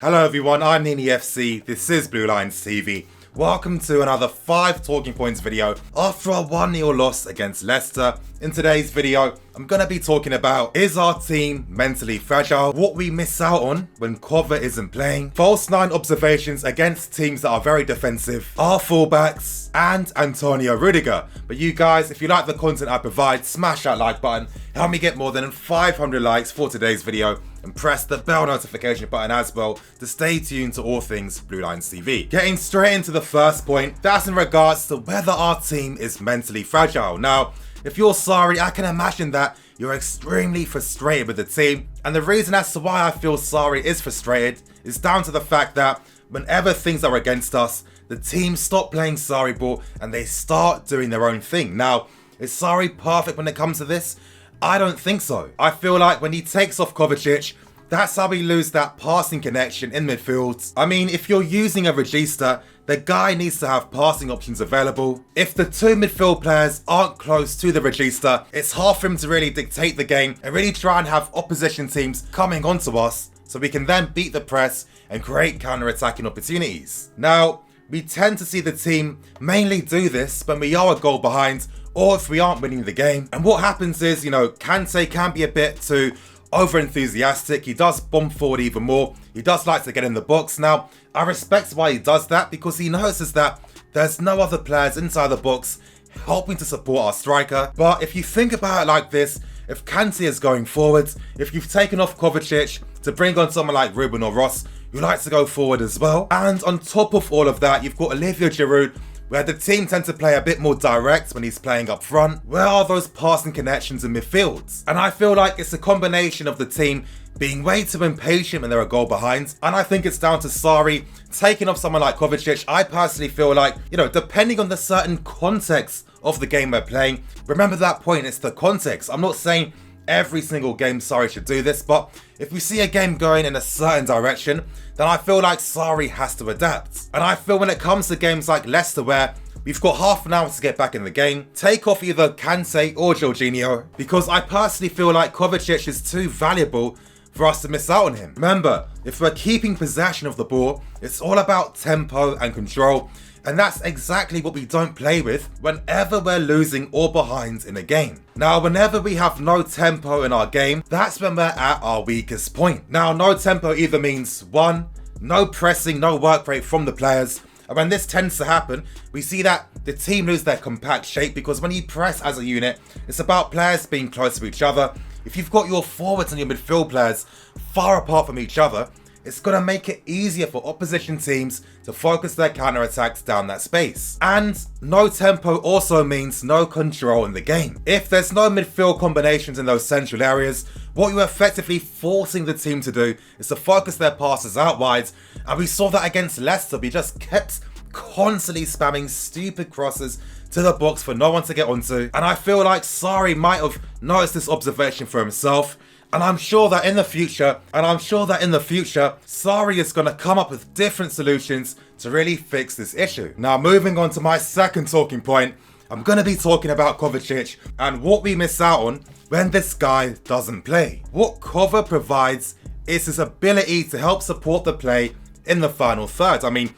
Hello everyone, I'm Nini FC, this is Blue Lines TV. Welcome to another 5 talking points video after a 1-0 loss against Leicester. In today's video, I'm going to be talking about, is our team mentally fragile? What we miss out on when Cover isn't playing? False 9 observations against teams that are very defensive, our fullbacks, and Antonio Rudiger. But you guys, if you like the content I provide, smash that like button, help me get more than 500 likes for today's video, and press the bell notification button as well to stay tuned to all things Blue Lines TV. Getting straight into the first point, that's in regards to whether our team is mentally fragile. Now, if you're Sarri, I can imagine that you're extremely frustrated with the team, and the reason as to why I feel Sarri is frustrated is down to the fact that whenever things are against us, the team stop playing Sarri ball and they start doing their own thing. Now, is Sarri perfect when it comes to this? I don't think so. I feel like when he takes off Kovacic, that's how we lose that passing connection in midfield. I mean, if you're using a regista, the guy needs to have passing options available. If the two midfield players aren't close to the regista, it's hard for him to really dictate the game and really try and have opposition teams coming onto us so we can then beat the press and create counter-attacking opportunities. Now, we tend to see the team mainly do this when we are a goal behind or if we aren't winning the game. And what happens is, Kante can be a bit too over-enthusiastic. He does bomb forward even more. He does like to get in the box. Now, I respect why he does that because he notices that there's no other players inside the box helping to support our striker. But if you think about it like this, if Kante is going forwards, if you've taken off Kovacic to bring on someone like Ruben or Ross, who likes to go forward as well. And on top of all of that, you've got Olivier Giroud, where the team tend to play a bit more direct when he's playing up front. Where are those passing connections in midfield? And I feel like it's a combination of the team being way too impatient when they're a goal behind. And I think it's down to Sarri taking off someone like Kovacic. I personally feel like, depending on the certain context of the game we're playing, remember that point, it's the context. I'm not saying every single game Sarri should do this, but if we see a game going in a certain direction, then I feel like Sarri has to adapt. And I feel when it comes to games like Leicester, where we've got half an hour to get back in the game, take off either Kante or Jorginho, because I personally feel like Kovacic is too valuable for us to miss out on him. Remember, if we're keeping possession of the ball, it's all about tempo and control, and that's exactly what we don't play with whenever we're losing or behind in a game. Now, whenever we have no tempo in our game, that's when we're at our weakest point. Now, no tempo either means 1, no pressing, no work rate from the players. And when this tends to happen, we see that the team lose their compact shape, because when you press as a unit, it's about players being close to each other. If you've got your forwards and your midfield players far apart from each other, it's going to make it easier for opposition teams to focus their counter-attacks down that space. And no tempo also means no control in the game. If there's no midfield combinations in those central areas, what you're effectively forcing the team to do is to focus their passes out wide. And we saw that against Leicester. We just kept constantly spamming stupid crosses to the box for no one to get onto. And I feel like Sarri might have noticed this observation for himself. And I'm sure that in the future, Sarri is going to come up with different solutions to really fix this issue. Now, moving on to my second talking point, I'm going to be talking about Kovacic and what we miss out on when this guy doesn't play. What Kova provides is his ability to help support the play in the final third. I mean,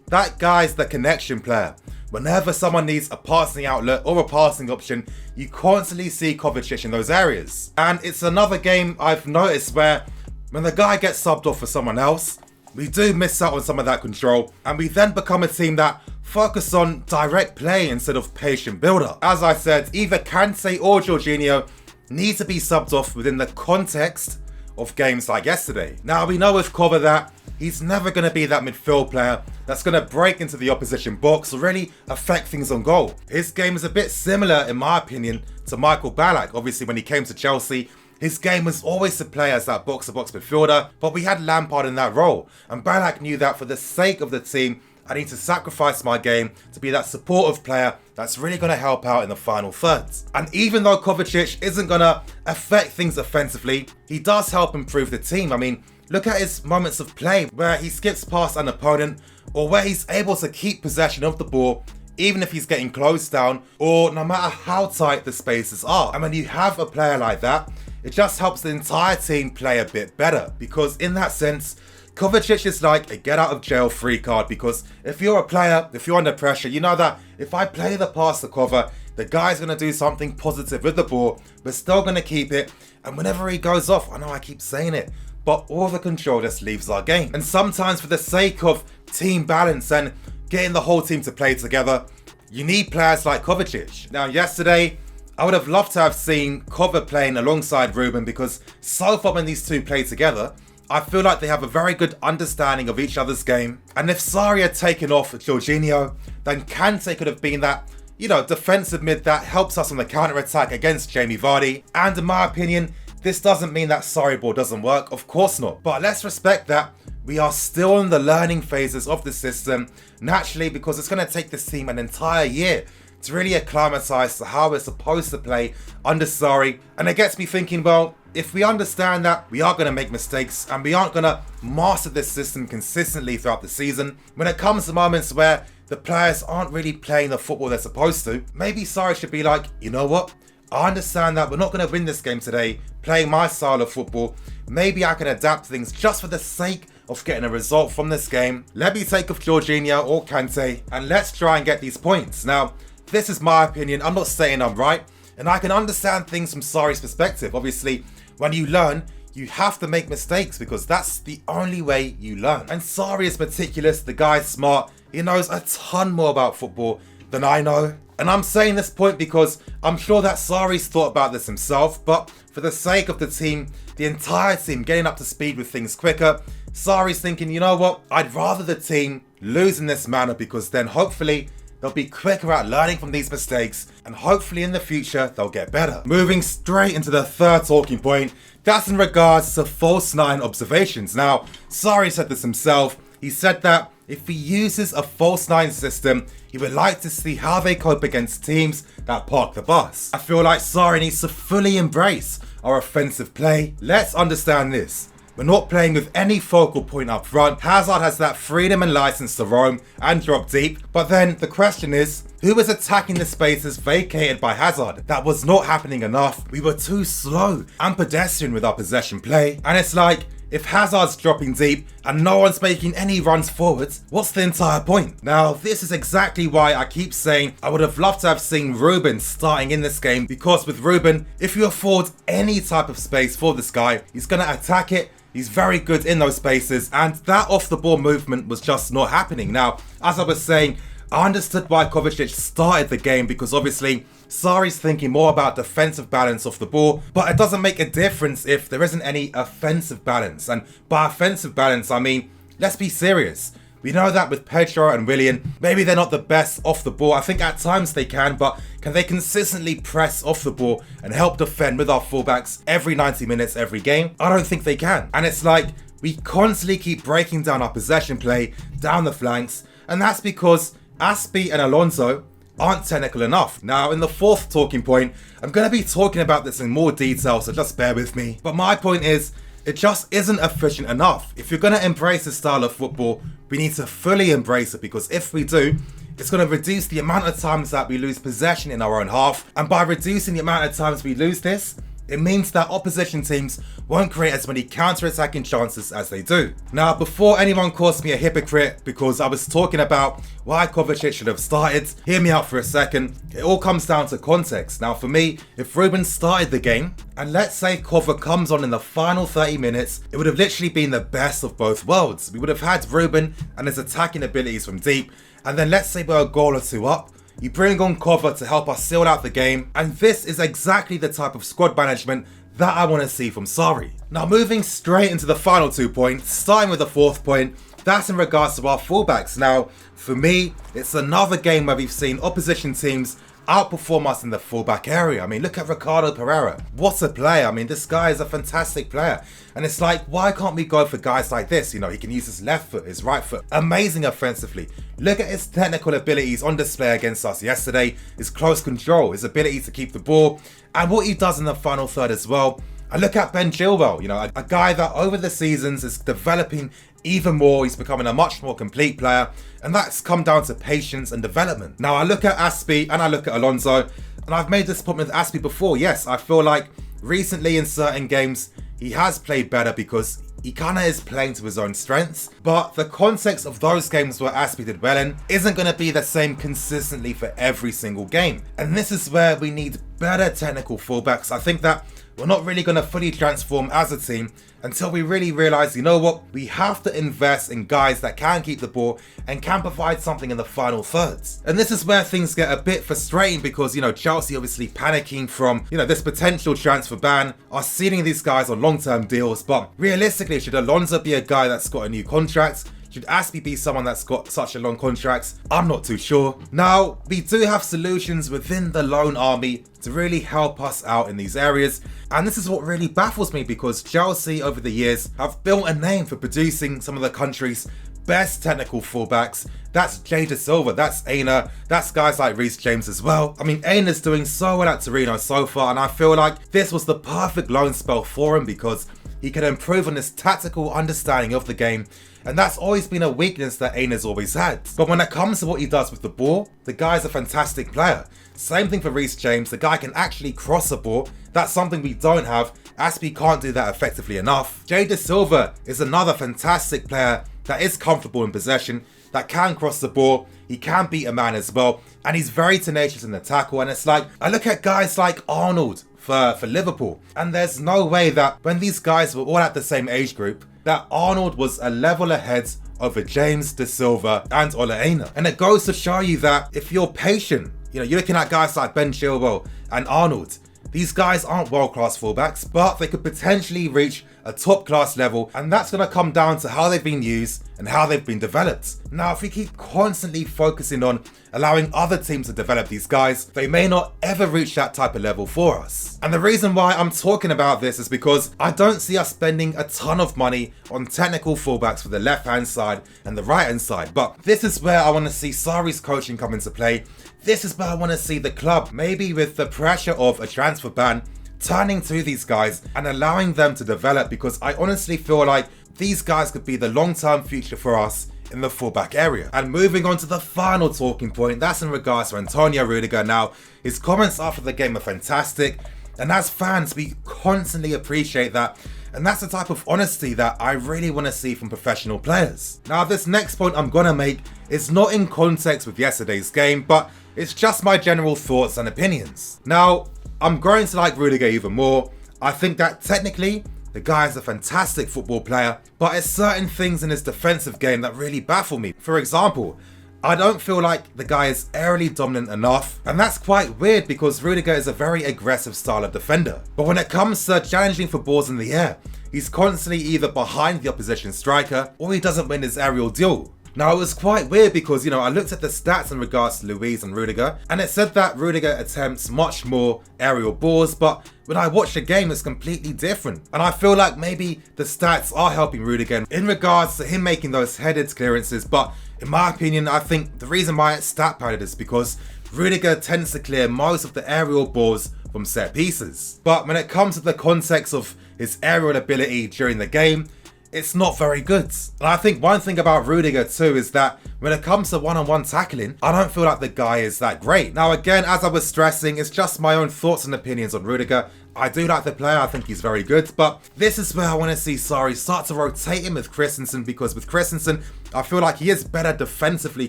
that guy's the connection player. Whenever someone needs a passing outlet or a passing option, you constantly see Kovacic in those areas. And it's another game I've noticed where when the guy gets subbed off for someone else, we do miss out on some of that control, and we then become a team that focus on direct play instead of patient build-up. As I said, either Kante or Jorginho need to be subbed off within the context of games like yesterday. Now, we know with Kova that he's never going to be that midfield player that's going to break into the opposition box or really affect things on goal. His game is a bit similar, in my opinion, to Michael Ballack. Obviously, when he came to Chelsea, his game was always to play as that box-to-box midfielder, but we had Lampard in that role. And Ballack knew that for the sake of the team, I need to sacrifice my game to be that supportive player that's really going to help out in the final thirds. And even though Kovacic isn't going to affect things offensively, he does help improve the team. I mean, look at his moments of play where he skips past an opponent, or where he's able to keep possession of the ball even if he's getting closed down, or no matter how tight the spaces are. And when you have a player like that, it just helps the entire team play a bit better, because in that sense, Kovacic is like a get out of jail free card, because if you're a player, if you're under pressure, you know that if I play the pass to Kova, the guy's going to do something positive with the ball, but still going to keep it. And whenever he goes off, I know I keep saying it, but all the control just leaves our game. And sometimes for the sake of team balance and getting the whole team to play together, you need players like Kovacic. Now yesterday, I would have loved to have seen Kova playing alongside Ruben, because so far when these two play together, I feel like they have a very good understanding of each other's game. And if Sarri had taken off Jorginho, then Kante could have been that, defensive mid that helps us on the counter-attack against Jamie Vardy. And in my opinion, this doesn't mean that Sarri ball doesn't work, of course not. But let's respect that we are still in the learning phases of the system, naturally, because it's going to take this team an entire year to really acclimatise to how we're supposed to play under Sarri. And it gets me thinking, well, if we understand that we are going to make mistakes and we aren't going to master this system consistently throughout the season, when it comes to moments where the players aren't really playing the football they're supposed to, maybe Sarri should be like, you know what? I understand that we're not going to win this game today playing my style of football. Maybe I can adapt things just for the sake of getting a result from this game. Let me take off Jorginho or Kante and let's try and get these points. Now, this is my opinion. I'm not saying I'm right. And I can understand things from Sarri's perspective. Obviously, when you learn, you have to make mistakes, because that's the only way you learn. And Sarri is meticulous. The guy's smart. He knows a ton more about football than I know. And I'm saying this point because I'm sure that Sarri's thought about this himself, but for the sake of the team, the entire team getting up to speed with things quicker, Sarri's thinking, you know what, I'd rather the team lose in this manner, because then hopefully they'll be quicker at learning from these mistakes, and hopefully in the future they'll get better. Moving straight into the third talking point, that's in regards to false nine observations. Now, Sarri said this himself. He said that if he uses a false nine system, he would like to see how they cope against teams that park the bus. I feel like Sarri needs to fully embrace our offensive play. Let's understand this. We're not playing with any focal point up front. Hazard has that freedom and license to roam and drop deep. But then the question is, who is attacking the spaces vacated by Hazard? That was not happening enough. We were too slow and pedestrian with our possession play. And it's like, if Hazard's dropping deep and no one's making any runs forwards, what's the entire point? Now, this is exactly why I keep saying I would have loved to have seen Ruben starting in this game, because with Ruben, if you afford any type of space for this guy, he's going to attack it. He's very good in those spaces, and that off-the-ball movement was just not happening. Now, as I was saying, I understood why Kovacic started the game, because obviously Sarri's thinking more about defensive balance off the ball, but it doesn't make a difference if there isn't any offensive balance. And by offensive balance, I mean, let's be serious. We know that with Pedro and Willian, maybe they're not the best off the ball. I think at times they can, but can they consistently press off the ball and help defend with our fullbacks every 90 minutes, every game? I don't think they can. And it's like, we constantly keep breaking down our possession play down the flanks, and that's because Aspi and Alonso aren't technical enough. Now, in the fourth talking point, I'm going to be talking about this in more detail, so just bear with me. But my point is, it just isn't efficient enough. If you're going to embrace this style of football, we need to fully embrace it, because if we do, it's going to reduce the amount of times that we lose possession in our own half. And by reducing the amount of times we lose this, it means that opposition teams won't create as many counter-attacking chances as they do. Now, before anyone calls me a hypocrite because I was talking about why Kovacic should have started, hear me out for a second. It all comes down to context. Now, for me, if Ruben started the game, and let's say Kova comes on in the final 30 minutes, it would have literally been the best of both worlds. We would have had Ruben and his attacking abilities from deep, and then let's say we're a goal or two up, you bring on Kova to help us seal out the game, and this is exactly the type of squad management that I want to see from Sarri. Now, moving straight into the final 2 points, starting with the fourth point, that's in regards to our fullbacks. Now, for me, it's another game where we've seen opposition teams outperform us in the fullback area. I mean, look at Ricardo Pereira. What a player. I mean, this guy is a fantastic player. And it's like, why can't we go for guys like this? You know, he can use his left foot, his right foot. Amazing offensively. Look at his technical abilities on display against us yesterday. His close control, his ability to keep the ball, and what he does in the final third as well. And look at Ben Chilwell, you know, a guy that over the seasons is developing even more. He's becoming a much more complete player, and that's come down to patience and development. Now, I look at Aspi and I look at Alonso, and I've made this point with Aspi before. Yes, I feel like recently in certain games, he has played better because he kinda is playing to his own strengths, but the context of those games where Aspie did well in isn't gonna be the same consistently for every single game. And this is where we need better technical fullbacks. I think that we're not really going to fully transform as a team until we really realise, you know what, we have to invest in guys that can keep the ball and can provide something in the final thirds. And this is where things get a bit frustrating because, you know, Chelsea obviously panicking from, you know, this potential transfer ban, are sealing these guys on long-term deals, but realistically, should Alonso be a guy that's got a new contract? Should Aspie be someone that's got such a long contract? I'm not too sure. Now, we do have solutions within the loan army to really help us out in these areas. And this is what really baffles me because Chelsea over the years have built a name for producing some of the country's best technical fullbacks. That's Jay Da Silva, that's Aina, that's guys like Reece James as well. I mean, Aina's doing so well at Torino so far, and I feel like this was the perfect loan spell for him because he can improve on his tactical understanding of the game, and that's always been a weakness that Aina's always had. But when it comes to what he does with the ball, the guy's a fantastic player. Same thing for Reece James, the guy can actually cross a ball. That's something we don't have. Aspie can't do that effectively enough. Jay Da Silva is another fantastic player that is comfortable in possession, that can cross the ball, he can beat a man as well, and he's very tenacious in the tackle. And it's like, I look at guys like Arnold for Liverpool, and there's no way that when these guys were all at the same age group, that Arnold was a level ahead over James, Da Silva and Ola Aina. And it goes to show you that if you're patient, you know, you're looking at guys like Ben Chilwell and Arnold, these guys aren't world-class fullbacks, but they could potentially reach a top-class level, and that's going to come down to how they've been used and how they've been developed. Now, if we keep constantly focusing on allowing other teams to develop these guys, they may not ever reach that type of level for us. And the reason why I'm talking about this is because I don't see us spending a ton of money on technical fullbacks for the left-hand side and the right-hand side, but this is where I want to see Sarri's coaching come into play. This is where I want to see the club, maybe with the pressure of a transfer ban, turning to these guys and allowing them to develop, because I honestly feel like these guys could be the long-term future for us in the fullback area. And moving on to the final talking point, that's in regards to Antonio Rudiger. Now, his comments after the game are fantastic, and as fans, we constantly appreciate that. And that's the type of honesty that I really want to see from professional players. Now, this next point I'm going to make is not in context with yesterday's game, but it's just my general thoughts and opinions. Now, I'm growing to like Rudiger even more. I think that technically, the guy is a fantastic football player, but it's certain things in his defensive game that really baffle me. For example, I don't feel like the guy is aerially dominant enough, and that's quite weird because Rudiger is a very aggressive style of defender. But when it comes to challenging for balls in the air, he's constantly either behind the opposition striker or he doesn't win his aerial duel. Now, it was quite weird because, you know, I looked at the stats in regards to Luiz and Rudiger, and it said that Rudiger attempts much more aerial balls, but when I watch the game, it's completely different. And I feel like maybe the stats are helping Rudiger in regards to him making those headed clearances, but in my opinion, I think the reason why it's stat padded is because Rudiger tends to clear most of the aerial balls from set pieces. But when it comes to the context of his aerial ability during the game, it's not very good. And I think one thing about Rudiger too is that when it comes to one-on-one tackling, I don't feel like the guy is that great. Now again, as I was stressing, it's just my own thoughts and opinions on Rudiger. I do like the player, I think he's very good, but this is where I want to see Sarri start to rotate him with Christensen, because with Christensen, I feel like he is better defensively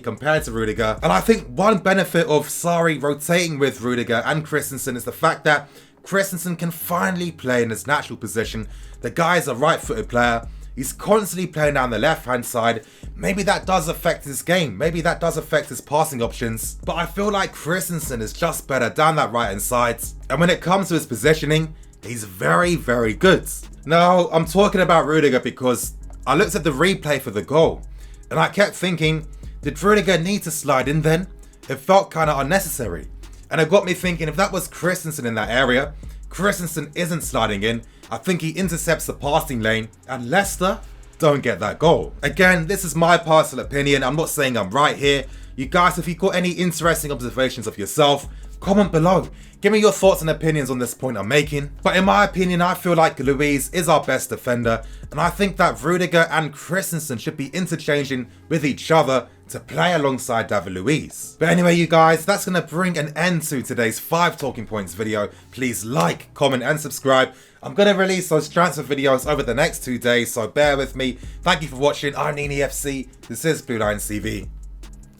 compared to Rudiger. And I think one benefit of Sarri rotating with Rudiger and Christensen is the fact that Christensen can finally play in his natural position. The guy is a right-footed player. He's constantly playing down the left-hand side. Maybe that does affect his game. Maybe that does affect his passing options. But I feel like Christensen is just better down that right-hand side. And when it comes to his positioning, he's very, very good. Now, I'm talking about Rudiger because I looked at the replay for the goal, and I kept thinking, did Rudiger need to slide in then? It felt kind of unnecessary. And it got me thinking, if that was Christensen in that area, Christensen isn't sliding in. I think he intercepts the passing lane, and Leicester don't get that goal. Again, this is my personal opinion. I'm not saying I'm right here. You guys, if you've got any interesting observations of yourself, comment below. Give me your thoughts and opinions on this point I'm making. But in my opinion, I feel like Luiz is our best defender, and I think that Rudiger and Christensen should be interchanging with each other to play alongside David Luiz. But anyway, you guys, that's going to bring an end to today's 5 talking points video. Please like, comment and subscribe. I'm going to release those transfer videos over the next 2 days, so bear with me. Thank you for watching. I'm NiniFC. This is Blue Lions TV.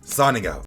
Signing out.